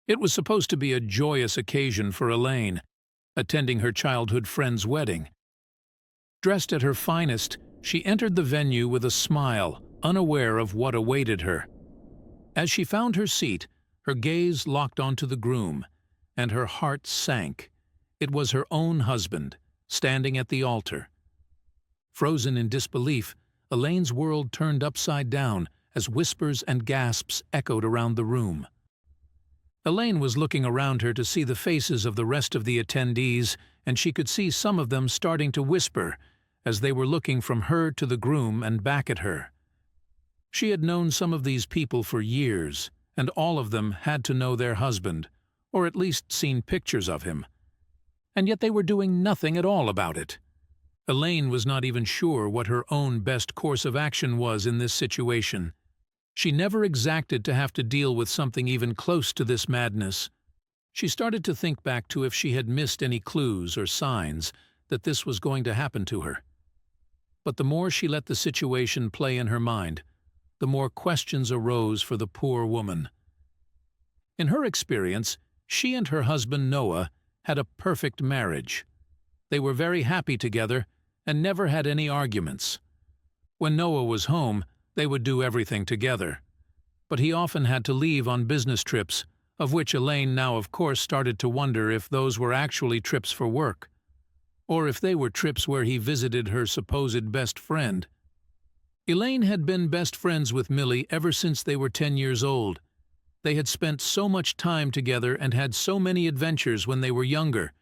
It was supposed to be a joyous occasion for Elaine, attending her childhood friend's wedding. Dressed at her finest, she entered the venue with a smile, unaware of what awaited her. As she found her seat, her gaze locked onto the groom, and her heart sank. It was her own husband, standing at the altar. Frozen in disbelief, Elaine's world turned upside down as whispers and gasps echoed around the room. Elaine was looking around her to see the faces of the rest of the attendees, and she could see some of them starting to whisper as they were looking from her to the groom and back at her. She had known some of these people for years, and all of them had to know their husband, or at least seen pictures of him. And yet they were doing nothing at all about it. Elaine was not even sure what her own best course of action was in this situation. She never exacted to have to deal with something even close to this madness. She started to think back to if she had missed any clues or signs that this was going to happen to her. But the more she let the situation play in her mind, the more questions arose for the poor woman. In her experience, she and her husband Noah had a perfect marriage. They were very happy together and never had any arguments. When Noah was home, they would do everything together. But he often had to leave on business trips, of which Elaine now of course started to wonder if those were actually trips for work, or if they were trips where he visited her supposed best friend. Elaine had been best friends with Millie ever since they were 10 years old. They had spent so much time together and had so many adventures when they were younger,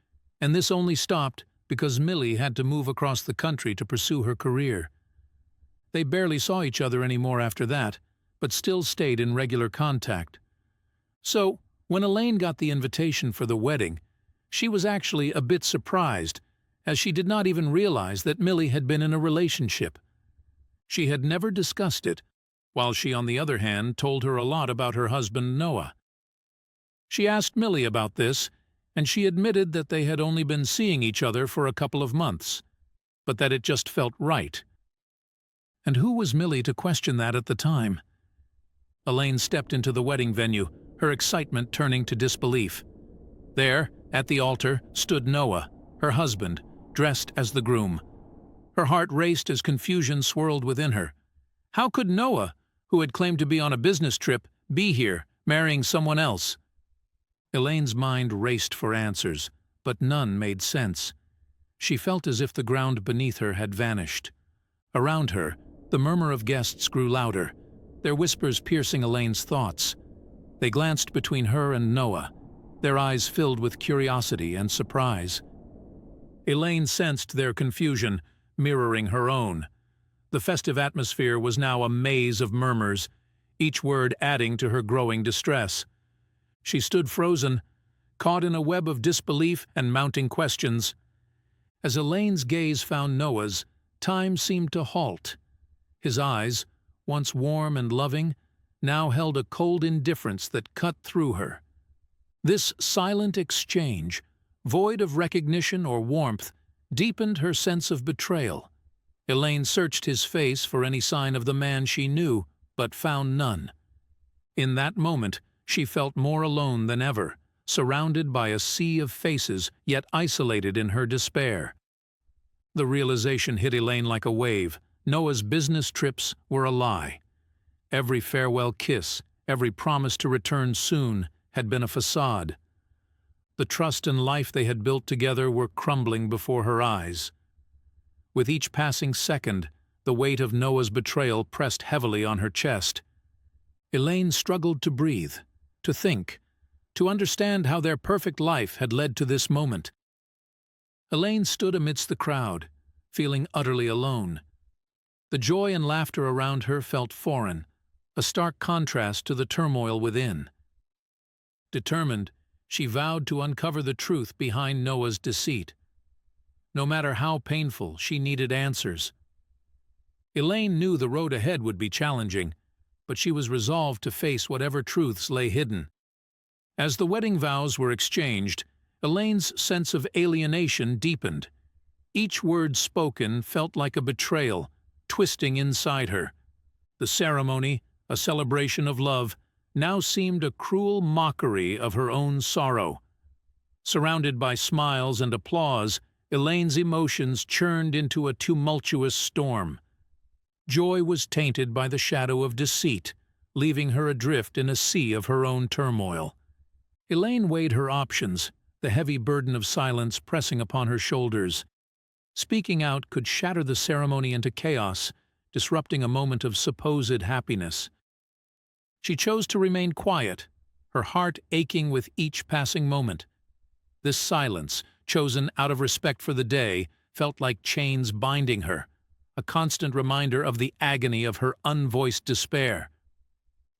and this only stopped because Millie had to move across the country to pursue her career. They barely saw each other anymore after that, but still stayed in regular contact. So, when Elaine got the invitation for the wedding, she was actually a bit surprised, as she did not even realize that Millie had been in a relationship. She had never discussed it, while she, on the other hand, told her a lot about her husband Noah. She asked Millie about this, and she admitted that they had only been seeing each other for a couple of months, but that it just felt right. And who was Millie to question that at the time? Elaine stepped into the wedding venue, her excitement turning to disbelief. There, at the altar, stood Noah, her husband, dressed as the groom. Her heart raced as confusion swirled within her. How could Noah, who had claimed to be on a business trip, be here, marrying someone else? Elaine's mind raced for answers, but none made sense. She felt as if the ground beneath her had vanished. Around her, the murmur of guests grew louder, their whispers piercing Elaine's thoughts. They glanced between her and Noah, their eyes filled with curiosity and surprise. Elaine sensed their confusion, mirroring her own. The festive atmosphere was now a maze of murmurs, each word adding to her growing distress. She stood frozen, caught in a web of disbelief and mounting questions. As Elaine's gaze found Noah's, time seemed to halt. His eyes, once warm and loving, now held a cold indifference that cut through her. This silent exchange, void of recognition or warmth, deepened her sense of betrayal. Elaine searched his face for any sign of the man she knew, but found none. In that moment, she felt more alone than ever, surrounded by a sea of faces, yet isolated in her despair. The realization hit Elaine like a wave. Noah's business trips were a lie. Every farewell kiss, every promise to return soon, had been a facade. The trust and life they had built together were crumbling before her eyes. With each passing second, the weight of Noah's betrayal pressed heavily on her chest. Elaine struggled to breathe, to think, to understand how their perfect life had led to this moment. Elaine stood amidst the crowd, feeling utterly alone. The joy and laughter around her felt foreign, a stark contrast to the turmoil within. Determined, she vowed to uncover the truth behind Noah's deceit. No matter how painful, she needed answers. Elaine knew the road ahead would be challenging, but she was resolved to face whatever truths lay hidden. As the wedding vows were exchanged, Elaine's sense of alienation deepened. Each word spoken felt like a betrayal, twisting inside her. The ceremony, a celebration of love, now seemed a cruel mockery of her own sorrow. Surrounded by smiles and applause, Elaine's emotions churned into a tumultuous storm. Joy was tainted by the shadow of deceit, leaving her adrift in a sea of her own turmoil. Elaine weighed her options, the heavy burden of silence pressing upon her shoulders. Speaking out could shatter the ceremony into chaos, disrupting a moment of supposed happiness. She chose to remain quiet, her heart aching with each passing moment. This silence, chosen out of respect for the day, felt like chains binding her, a constant reminder of the agony of her unvoiced despair.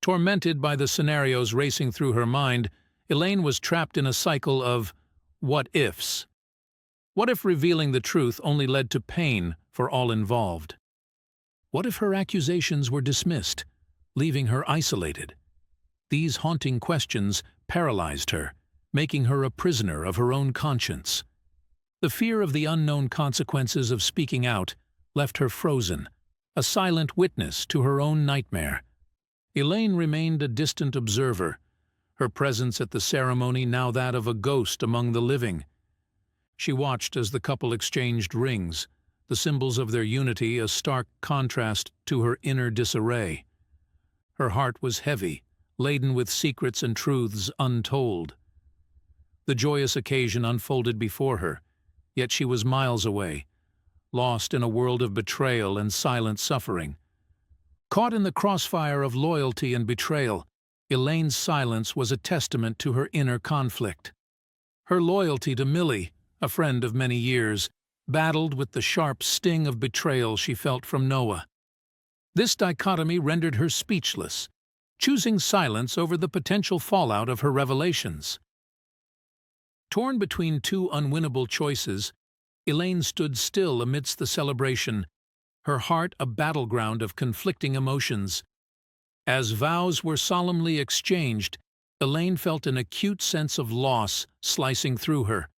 Tormented by the scenarios racing through her mind, Elaine was trapped in a cycle of what-ifs. What if revealing the truth only led to pain for all involved? What if her accusations were dismissed, leaving her isolated? These haunting questions paralyzed her, making her a prisoner of her own conscience. The fear of the unknown consequences of speaking out left her frozen, a silent witness to her own nightmare. Elaine remained a distant observer, her presence at the ceremony now that of a ghost among the living. She watched as the couple exchanged rings, the symbols of their unity a stark contrast to her inner disarray. Her heart was heavy, laden with secrets and truths untold. The joyous occasion unfolded before her, yet she was miles away, lost in a world of betrayal and silent suffering. Caught in the crossfire of loyalty and betrayal, Elaine's silence was a testament to her inner conflict. Her loyalty to Millie, a friend of many years, battled with the sharp sting of betrayal she felt from Noah. This dichotomy rendered her speechless, choosing silence over the potential fallout of her revelations. Torn between two unwinnable choices, Elaine stood still amidst the celebration, her heart a battleground of conflicting emotions. As vows were solemnly exchanged, Elaine felt an acute sense of loss slicing through her.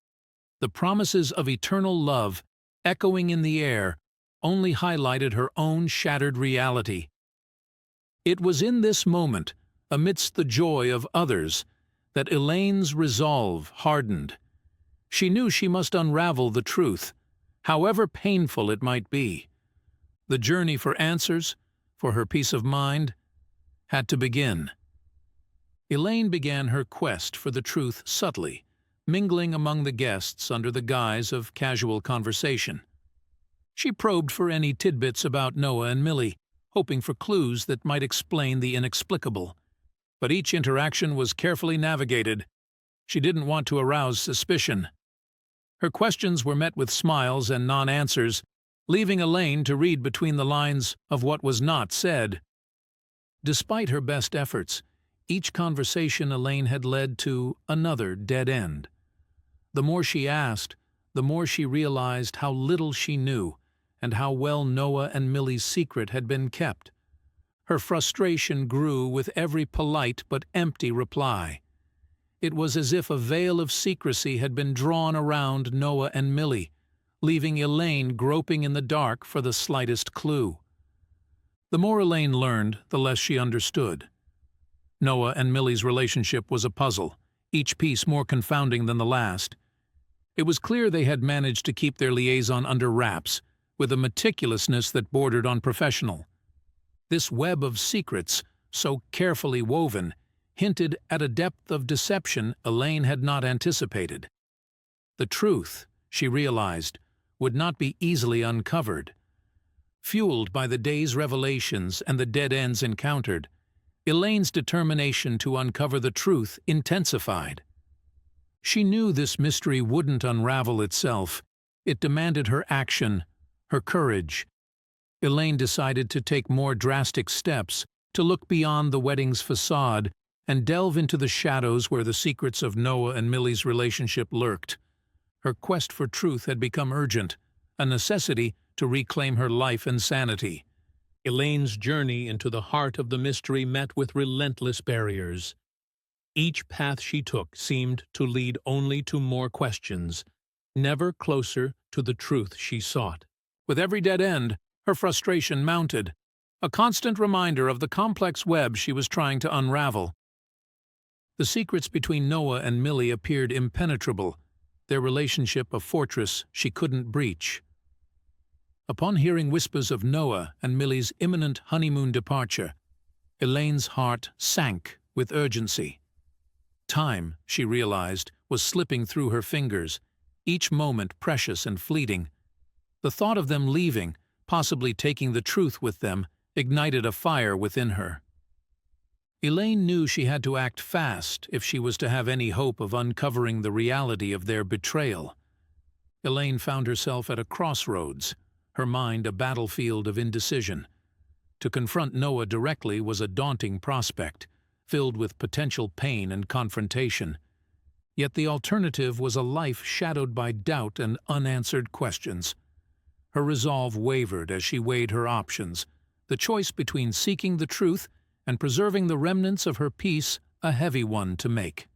The promises of eternal love, echoing in the air, only highlighted her own shattered reality. It was in this moment, amidst the joy of others, that Elaine's resolve hardened. She knew she must unravel the truth, however painful it might be. The journey for answers, for her peace of mind, had to begin. Elaine began her quest for the truth subtly, mingling among the guests under the guise of casual conversation. She probed for any tidbits about Noah and Millie, hoping for clues that might explain the inexplicable. But each interaction was carefully navigated. She didn't want to arouse suspicion. Her questions were met with smiles and non-answers, leaving Elaine to read between the lines of what was not said. Despite her best efforts, each conversation Elaine had led to another dead end. The more she asked, the more she realized how little she knew and how well Noah and Millie's secret had been kept. Her frustration grew with every polite but empty reply. It was as if a veil of secrecy had been drawn around Noah and Millie, leaving Elaine groping in the dark for the slightest clue. The more Elaine learned, the less she understood. Noah and Millie's relationship was a puzzle, each piece more confounding than the last. It was clear they had managed to keep their liaison under wraps, with a meticulousness that bordered on professional. This web of secrets, so carefully woven, hinted at a depth of deception Elaine had not anticipated. The truth, she realized, would not be easily uncovered. Fueled by the day's revelations and the dead ends encountered, Elaine's determination to uncover the truth intensified. She knew this mystery wouldn't unravel itself. It demanded her action, her courage. Elaine decided to take more drastic steps, to look beyond the wedding's facade and delve into the shadows where the secrets of Noah and Millie's relationship lurked. Her quest for truth had become urgent, a necessity to reclaim her life and sanity. Elaine's journey into the heart of the mystery met with relentless barriers. Each path she took seemed to lead only to more questions, never closer to the truth she sought. With every dead end, her frustration mounted, a constant reminder of the complex web she was trying to unravel. The secrets between Noah and Millie appeared impenetrable, their relationship a fortress she couldn't breach. Upon hearing whispers of Noah and Millie's imminent honeymoon departure, Elaine's heart sank with urgency. Time, she realized, was slipping through her fingers, each moment precious and fleeting. The thought of them leaving, possibly taking the truth with them, ignited a fire within her. Elaine knew she had to act fast if she was to have any hope of uncovering the reality of their betrayal. Elaine found herself at a crossroads, her mind a battlefield of indecision. To confront Noah directly was a daunting prospect, filled with potential pain and confrontation. Yet the alternative was a life shadowed by doubt and unanswered questions. Her resolve wavered as she weighed her options, the choice between seeking the truth and preserving the remnants of her peace a heavy one to make.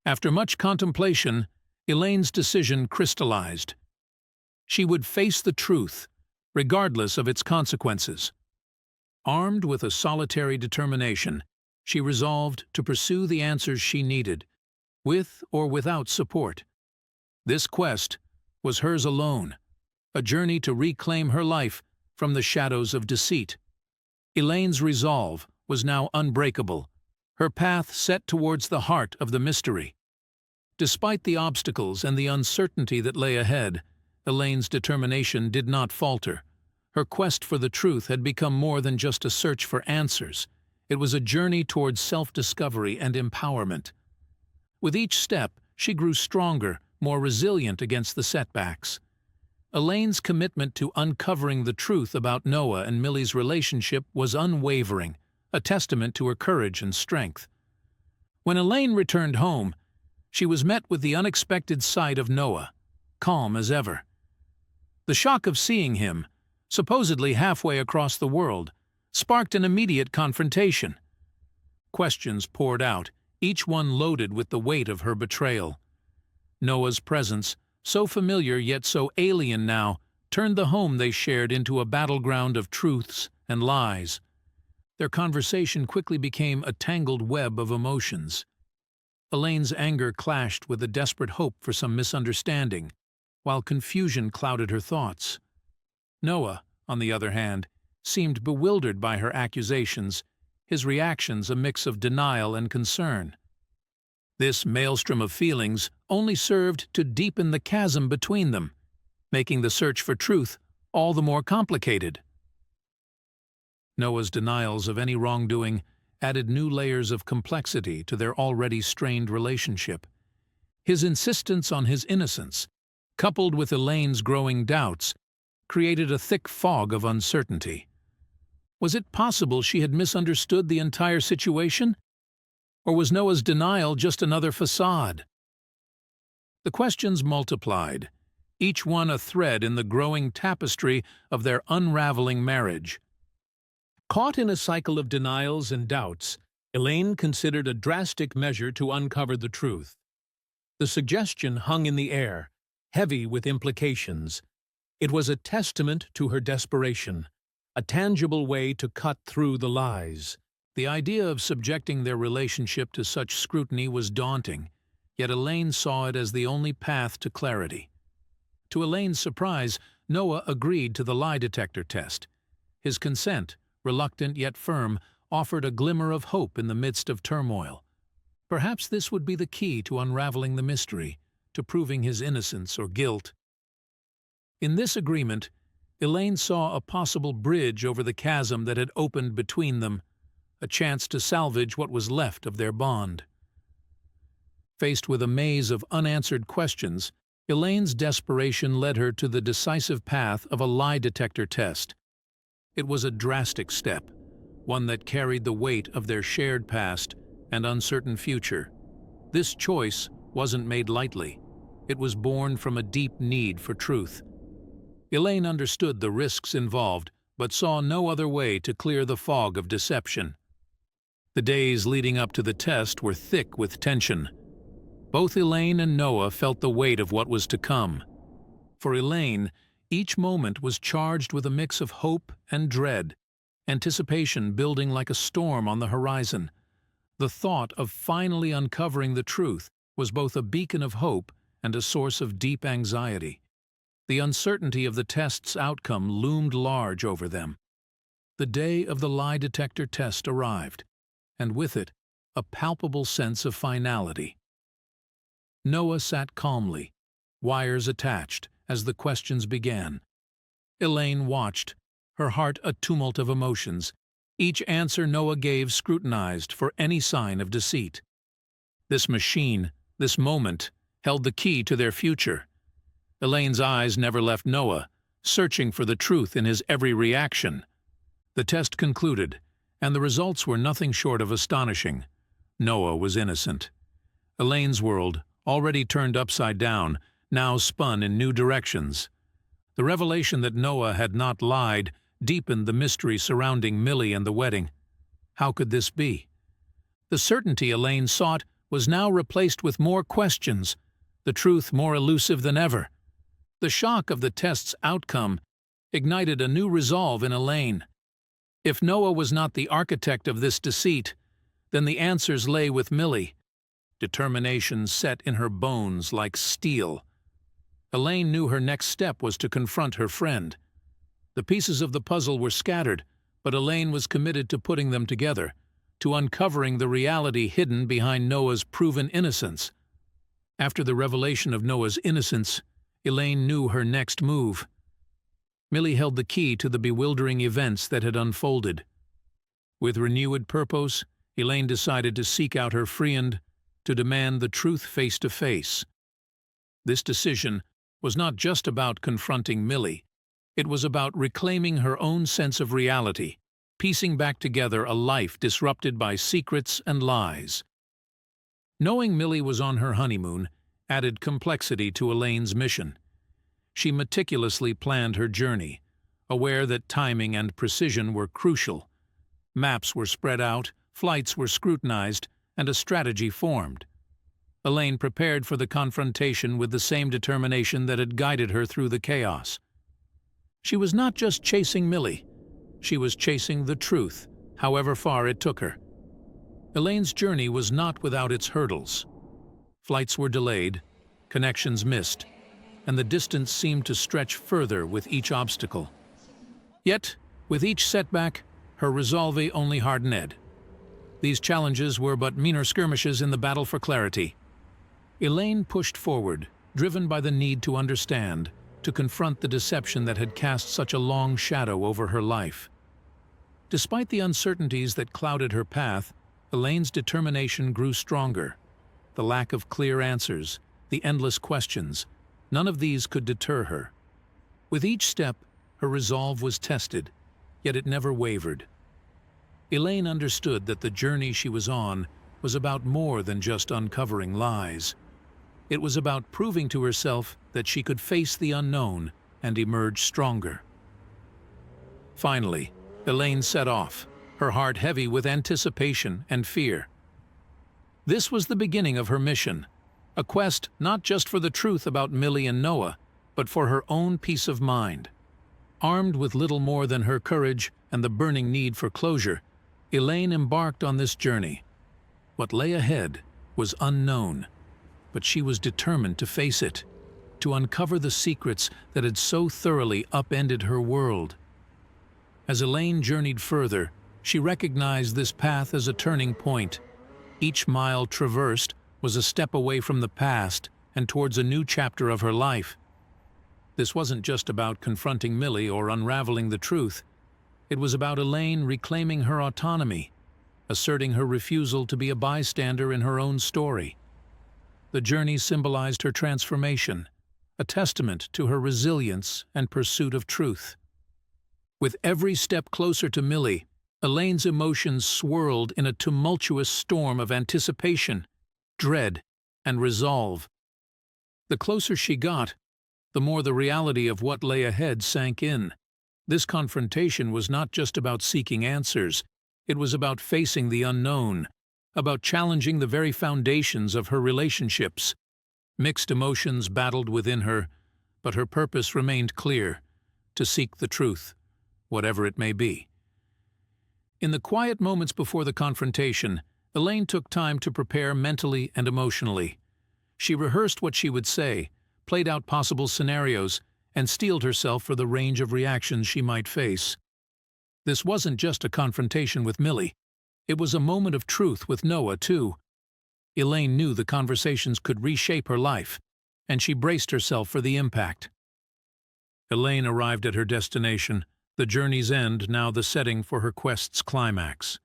After much contemplation, Elaine's decision crystallized. She would face the truth, regardless of its consequences. Armed with a solitary determination, she resolved to pursue the answers she needed, with or without support. This quest was hers alone, a journey to reclaim her life from the shadows of deceit. Elaine's resolve was now unbreakable, her path set towards the heart of the mystery. Despite the obstacles and the uncertainty that lay ahead, Elaine's determination did not falter. Her quest for the truth had become more than just a search for answers. It was a journey towards self-discovery and empowerment. With each step, she grew stronger, more resilient against the setbacks. Elaine's commitment to uncovering the truth about Noah and Millie's relationship was unwavering, a testament to her courage and strength. When Elaine returned home, she was met with the unexpected sight of Noah, calm as ever. The shock of seeing him, supposedly halfway across the world, sparked an immediate confrontation. Questions poured out, each one loaded with the weight of her betrayal. Noah's presence, so familiar yet so alien now, turned the home they shared into a battleground of truths and lies. Their conversation quickly became a tangled web of emotions. Elaine's anger clashed with a desperate hope for some misunderstanding, while confusion clouded her thoughts. Noah, on the other hand, seemed bewildered by her accusations, his reactions a mix of denial and concern. This maelstrom of feelings only served to deepen the chasm between them, making the search for truth all the more complicated. Noah's denials of any wrongdoing added new layers of complexity to their already strained relationship. His insistence on his innocence, coupled with Elaine's growing doubts, created a thick fog of uncertainty. Was it possible she had misunderstood the entire situation? Or was Noah's denial just another facade? The questions multiplied, each one a thread in the growing tapestry of their unraveling marriage. Caught in a cycle of denials and doubts, Elaine considered a drastic measure to uncover the truth. The suggestion hung in the air, heavy with implications. It was a testament to her desperation, a tangible way to cut through the lies. The idea of subjecting their relationship to such scrutiny was daunting, yet Elaine saw it as the only path to clarity. To Elaine's surprise, Noah agreed to the lie detector test. His consent, reluctant yet firm, offered a glimmer of hope in the midst of turmoil. Perhaps this would be the key to unraveling the mystery, to proving his innocence or guilt. In this agreement, Elaine saw a possible bridge over the chasm that had opened between them, a chance to salvage what was left of their bond. Faced with a maze of unanswered questions, Elaine's desperation led her to the decisive path of a lie detector test. It was a drastic step, one that carried the weight of their shared past and uncertain future. This choice wasn't made lightly. It was born from a deep need for truth. Elaine understood the risks involved, but saw no other way to clear the fog of deception. The days leading up to the test were thick with tension. Both Elaine and Noah felt the weight of what was to come. For Elaine, each moment was charged with a mix of hope and dread, anticipation building like a storm on the horizon. The thought of finally uncovering the truth was both a beacon of hope and a source of deep anxiety. The uncertainty of the test's outcome loomed large over them. The day of the lie detector test arrived, and with it, a palpable sense of finality. Noah sat calmly, wires attached, as the questions began. Elaine watched, her heart a tumult of emotions, each answer Noah gave scrutinized for any sign of deceit. This machine, this moment, held the key to their future. Elaine's eyes never left Noah, searching for the truth in his every reaction. The test concluded, and the results were nothing short of astonishing. Noah was innocent. Elaine's world, already turned upside down, now spun in new directions. The revelation that Noah had not lied deepened the mystery surrounding Millie and the wedding. How could this be? The certainty Elaine sought was now replaced with more questions, the truth more elusive than ever. The shock of the test's outcome ignited a new resolve in Elaine. If Noah was not the architect of this deceit, then the answers lay with Millie. Determination set in her bones like steel. Elaine knew her next step was to confront her friend. The pieces of the puzzle were scattered, but Elaine was committed to putting them together, to uncovering the reality hidden behind Noah's proven innocence. After the revelation of Noah's innocence, Elaine knew her next move. Millie held the key to the bewildering events that had unfolded. With renewed purpose, Elaine decided to seek out her friend, to demand the truth face to face. This decision was not just about confronting Millie. It was about reclaiming her own sense of reality, piecing back together a life disrupted by secrets and lies. Knowing Millie was on her honeymoon added complexity to Elaine's mission. She meticulously planned her journey, aware that timing and precision were crucial. Maps were spread out, flights were scrutinized, and a strategy formed. Elaine prepared for the confrontation with the same determination that had guided her through the chaos. She was not just chasing Millie, she was chasing the truth, however far it took her. Elaine's journey was not without its hurdles. Flights were delayed, connections missed, and the distance seemed to stretch further with each obstacle. Yet, with each setback, her resolve only hardened. These challenges were but meaner skirmishes in the battle for clarity. Elaine pushed forward, driven by the need to understand, to confront the deception that had cast such a long shadow over her life. Despite the uncertainties that clouded her path, Elaine's determination grew stronger. The lack of clear answers, the endless questions, none of these could deter her. With each step, her resolve was tested, yet it never wavered. Elaine understood that the journey she was on was about more than just uncovering lies. It was about proving to herself that she could face the unknown and emerge stronger. Finally, Elaine set off, her heart heavy with anticipation and fear. This was the beginning of her mission, a quest not just for the truth about Millie and Noah, but for her own peace of mind. Armed with little more than her courage and the burning need for closure, Elaine embarked on this journey. What lay ahead was unknown, but she was determined to face it, to uncover the secrets that had so thoroughly upended her world. As Elaine journeyed further, she recognized this path as a turning point. Each mile traversed was a step away from the past and towards a new chapter of her life. This wasn't just about confronting Millie or unraveling the truth. It was about Elaine reclaiming her autonomy, asserting her refusal to be a bystander in her own story. The journey symbolized her transformation, a testament to her resilience and pursuit of truth. With every step closer to Millie, Elaine's emotions swirled in a tumultuous storm of anticipation, dread, and resolve. The closer she got, the more the reality of what lay ahead sank in. This confrontation was not just about seeking answers, it was about facing the unknown, about challenging the very foundations of her relationships. Mixed emotions battled within her, but her purpose remained clear: to seek the truth, whatever it may be. In the quiet moments before the confrontation, Elaine took time to prepare mentally and emotionally. She rehearsed what she would say, played out possible scenarios, and steeled herself for the range of reactions she might face. This wasn't just a confrontation with Millie. It was a moment of truth with Noah, too. Elaine knew the conversations could reshape her life, and she braced herself for the impact. Elaine arrived at her destination, the journey's end now the setting for her quest's climax.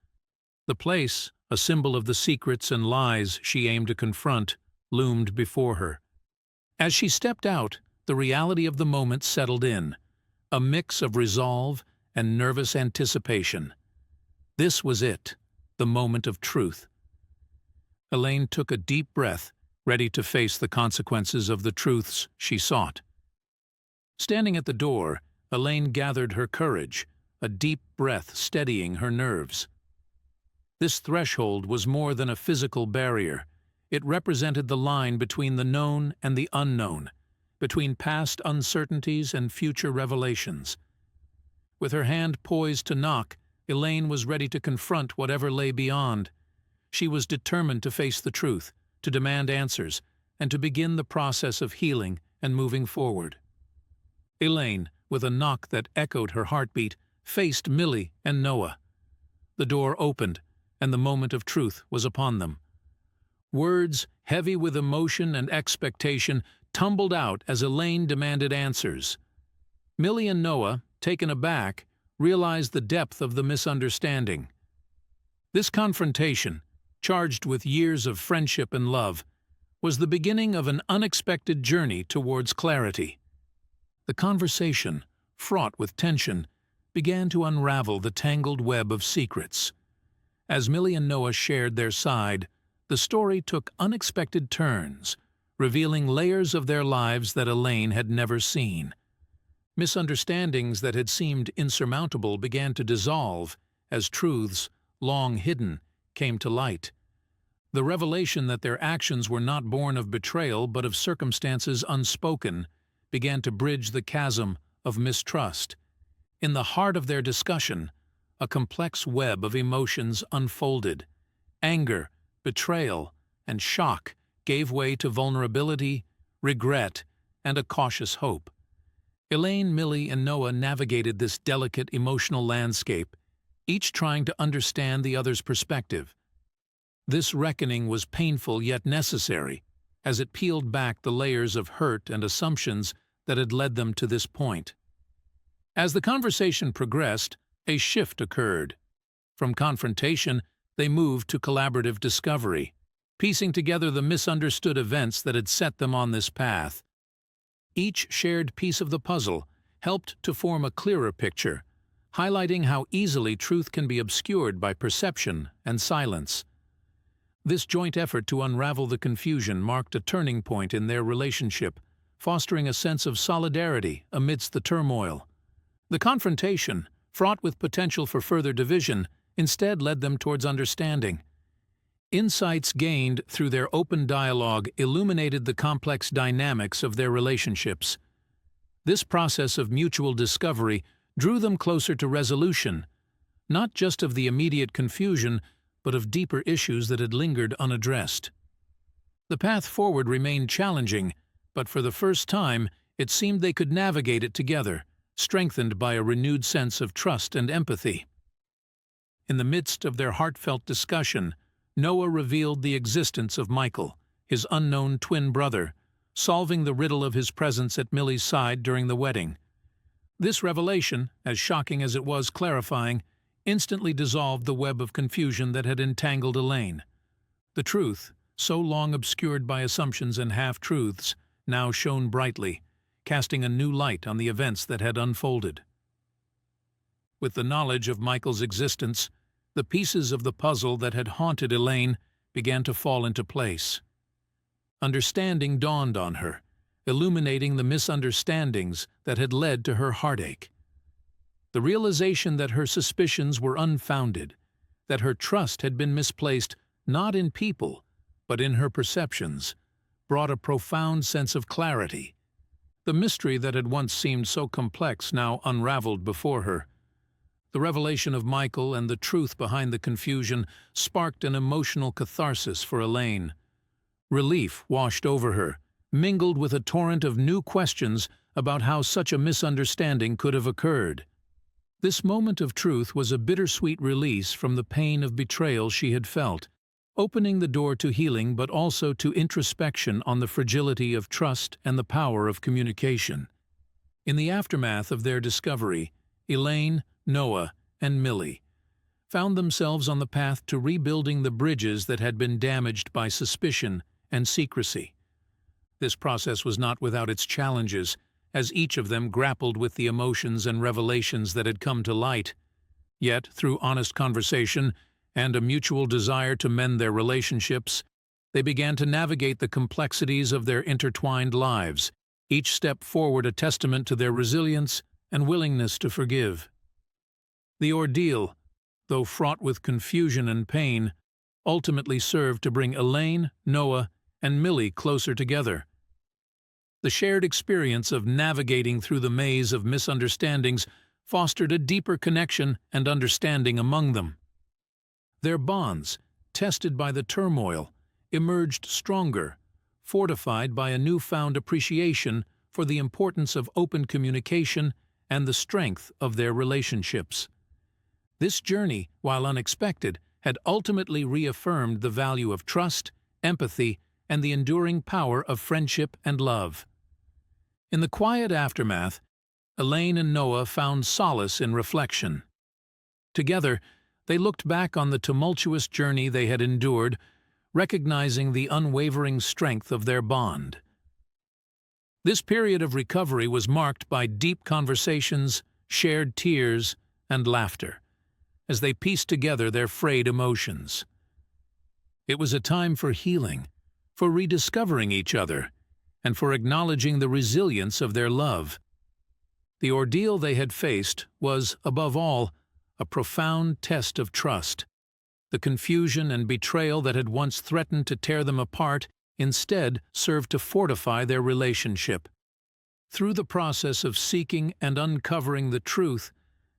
The place, a symbol of the secrets and lies she aimed to confront, loomed before her. As she stepped out, the reality of the moment settled in, a mix of resolve and nervous anticipation. This was it, the moment of truth. Elaine took a deep breath, ready to face the consequences of the truths she sought. Standing at the door, Elaine gathered her courage, a deep breath steadying her nerves. This threshold was more than a physical barrier. It represented the line between the known and the unknown, between past uncertainties and future revelations. With her hand poised to knock, Elaine was ready to confront whatever lay beyond. She was determined to face the truth, to demand answers, and to begin the process of healing and moving forward. Elaine, with a knock that echoed her heartbeat, faced Millie and Noah. The door opened, and the moment of truth was upon them. Words, heavy with emotion and expectation, tumbled out as Elaine demanded answers. Millie and Noah, taken aback, realized the depth of the misunderstanding. This confrontation, charged with years of friendship and love, was the beginning of an unexpected journey towards clarity. The conversation, fraught with tension, began to unravel the tangled web of secrets. As Millie and Noah shared their side, the story took unexpected turns, revealing layers of their lives that Elaine had never seen. Misunderstandings that had seemed insurmountable began to dissolve as truths, long hidden, came to light. The revelation that their actions were not born of betrayal but of circumstances unspoken began to bridge the chasm of mistrust. In the heart of their discussion, a complex web of emotions unfolded. Anger, betrayal, and shock gave way to vulnerability, regret, and a cautious hope. Elaine, Millie, and Noah navigated this delicate emotional landscape, each trying to understand the other's perspective. This reckoning was painful yet necessary, as it peeled back the layers of hurt and assumptions that had led them to this point. As the conversation progressed, a shift occurred. From confrontation, they moved to collaborative discovery, piecing together the misunderstood events that had set them on this path. Each shared piece of the puzzle helped to form a clearer picture, highlighting how easily truth can be obscured by perception and silence. This joint effort to unravel the confusion marked a turning point in their relationship, fostering a sense of solidarity amidst the turmoil. The confrontation, fraught with potential for further division, instead led them towards understanding. Insights gained through their open dialogue illuminated the complex dynamics of their relationships. This process of mutual discovery drew them closer to resolution, not just of the immediate confusion, but of deeper issues that had lingered unaddressed. The path forward remained challenging, but for the first time, it seemed they could navigate it together, strengthened by a renewed sense of trust and empathy. In the midst of their heartfelt discussion, Noah revealed the existence of Michael, his unknown twin brother, solving the riddle of his presence at Millie's side during the wedding. This revelation, as shocking as it was clarifying, instantly dissolved the web of confusion that had entangled Elaine. The truth, so long obscured by assumptions and half-truths, now shone brightly, casting a new light on the events that had unfolded. With the knowledge of Michael's existence, the pieces of the puzzle that had haunted Elaine began to fall into place. Understanding dawned on her, illuminating the misunderstandings that had led to her heartache. The realization that her suspicions were unfounded, that her trust had been misplaced not in people, but in her perceptions, brought a profound sense of clarity. The mystery that had once seemed so complex now unraveled before her. The revelation of Michael and the truth behind the confusion sparked an emotional catharsis for Elaine. Relief washed over her, mingled with a torrent of new questions about how such a misunderstanding could have occurred. This moment of truth was a bittersweet release from the pain of betrayal she had felt, opening the door to healing but also to introspection on the fragility of trust and the power of communication. In the aftermath of their discovery, Elaine, Noah, and Millie found themselves on the path to rebuilding the bridges that had been damaged by suspicion and secrecy. This process was not without its challenges, as each of them grappled with the emotions and revelations that had come to light. Yet, through honest conversation and a mutual desire to mend their relationships, they began to navigate the complexities of their intertwined lives, each step forward a testament to their resilience and willingness to forgive. The ordeal, though fraught with confusion and pain, ultimately served to bring Elaine, Noah, and Millie closer together. The shared experience of navigating through the maze of misunderstandings fostered a deeper connection and understanding among them. Their bonds, tested by the turmoil, emerged stronger, fortified by a newfound appreciation for the importance of open communication and the strength of their relationships. This journey, while unexpected, had ultimately reaffirmed the value of trust, empathy, and the enduring power of friendship and love. In the quiet aftermath, Elaine and Noah found solace in reflection. Together, they looked back on the tumultuous journey they had endured, recognizing the unwavering strength of their bond. This period of recovery was marked by deep conversations, shared tears, and laughter, as they pieced together their frayed emotions. It was a time for healing, for rediscovering each other, and for acknowledging the resilience of their love. The ordeal they had faced was, above all, a profound test of trust. The confusion and betrayal that had once threatened to tear them apart instead served to fortify their relationship. Through the process of seeking and uncovering the truth,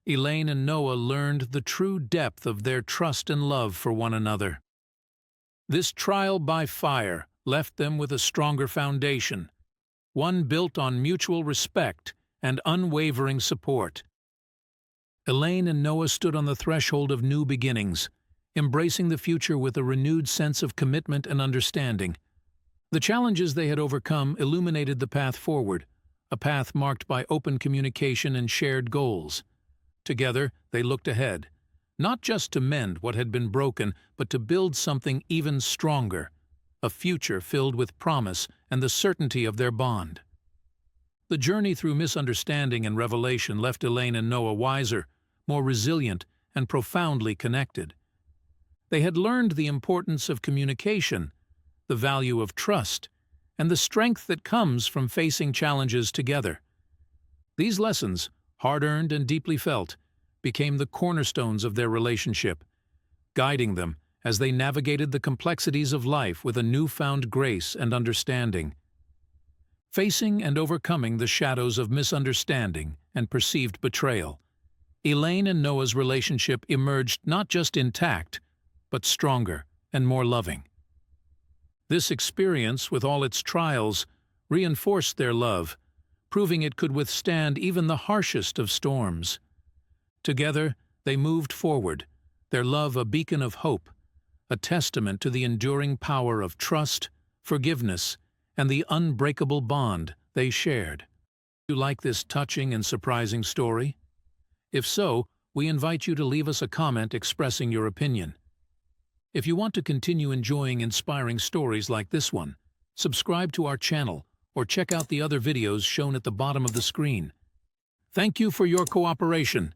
Elaine and Noah learned the true depth of their trust and love for one another. This trial by fire left them with a stronger foundation, one built on mutual respect and unwavering support. Elaine and Noah stood on the threshold of new beginnings, embracing the future with a renewed sense of commitment and understanding. The challenges they had overcome illuminated the path forward, a path marked by open communication and shared goals. Together, they looked ahead, not just to mend what had been broken, but to build something even stronger, a future filled with promise and the certainty of their bond. The journey through misunderstanding and revelation left Elaine and Noah wiser, more resilient, and profoundly connected. They had learned the importance of communication, the value of trust, and the strength that comes from facing challenges together. These lessons, hard-earned and deeply felt, became the cornerstones of their relationship, guiding them as they navigated the complexities of life with a newfound grace and understanding. Facing and overcoming the shadows of misunderstanding and perceived betrayal, Elaine and Noah's relationship emerged not just intact, but stronger and more loving. This experience, with all its trials, reinforced their love, proving it could withstand even the harshest of storms. Together, they moved forward, their love a beacon of hope, a testament to the enduring power of trust, forgiveness, and the unbreakable bond they shared. Do you like this touching and surprising story? If so, we invite you to leave us a comment expressing your opinion. If you want to continue enjoying inspiring stories like this one, subscribe to our channel or check out the other videos shown at the bottom of the screen. Thank you for your cooperation,